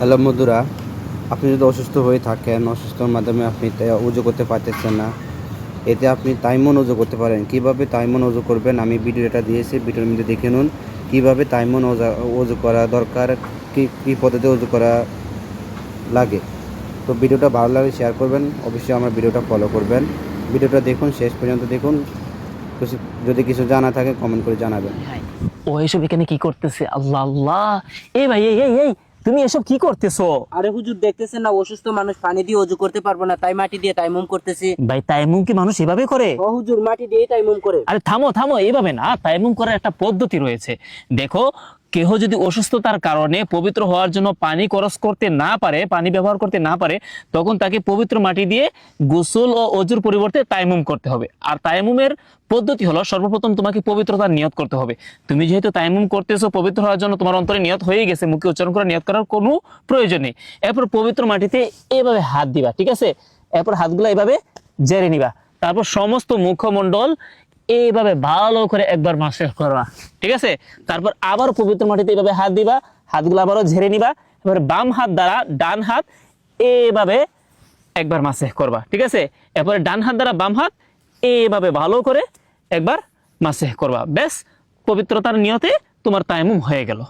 Hello বন্ধুরা, আপনি যদি অসুস্থ হয়ে থাকেন, অসুস্থর মাধ্যমে আপনি উজু করতে পারতেছেন না, এতে আপনি তাইমুন উজু করতে পারেন। কিভাবে তাইমুন উজু করবেন আমি ভিডিওটা দিয়েছি, ভিডিওর মধ্যে দেখে নিন কীভাবে তাইমুন উজু করা দরকার, কী পদ্ধতিতে উজু করা লাগে। তো ভিডিওটা ভালো লাগলে শেয়ার করবেন, অবশ্যই আমার ভিডিওটা ফলো করবেন। ভিডিওটা দেখুন, শেষ পর্যন্ত দেখুন। যদি কিছু জানা থাকে কমেন্ট করে জানাবেন। ও এসব এখানে কি করতেছে? আল্লাহ আল্লাহ! এই ভাই, এই এই এই তুমি এসব কি করতেছো? আরে হুজুর, দেখতেছেন না অসুস্থ মানুষ পানি দিয়ে ওযু করতে পারবো না, তাই মাটি দিয়ে তাইমুম করতেছি। ভাই, তায়াম্মুম কি মানুষ এভাবে করে? ও হুজুর, মাটি দিয়ে তাইমুম করে। আরে থামো থামো, এইভাবে না, তায়াম্মুম করার একটা পদ্ধতি রয়েছে। দেখো, কেহ যদি অসুস্থতার কারণে পবিত্র হওয়ার জন্য পানি খরচ করতে না পারে, পানি ব্যবহার করতে না পারে, তখন তাকে পবিত্র মাটি দিয়ে গোসল ও অজুর পরিবর্তে তায়াম্মুম করতে হবে। আর তায়াম্মুমের পদ্ধতি হলো, সর্বপ্রথম তোমাকে পবিত্রতার নিয়ত করতে হবে। তুমি যেহেতু তায়াম্মুম করতেছো পবিত্র হওয়ার জন্য, তোমার অন্তরে নিয়ত হয়ে গেছে, মুখে উচ্চারণ করে নিয়ত করার কোনো প্রয়োজন নেই। এরপর পবিত্র মাটিতে এভাবে হাত দিবা, ঠিক আছে? এরপর হাতগুলো এভাবে জেরে নিবা। তারপর সমস্ত মুখমণ্ডল এইভাবে ভালো করে একবার মাসেজ করবা, ঠিক আছে? তারপর আবার পবিত্র মাটিতে এইভাবে হাত দিবা, হাতগুলো আবারও ঝেড়ে নিবা। এবার বাম হাত দ্বারা ডান হাত এইভাবে একবার মাসেজ করবা, ঠিক আছে? এরপরে ডান হাত দ্বারা বাম হাত এইভাবে ভালো করে একবার মাসেজ করবা। ব্যাস, পবিত্রতার নিয়তে তোমার তায়াম্মুম হয়ে গেল।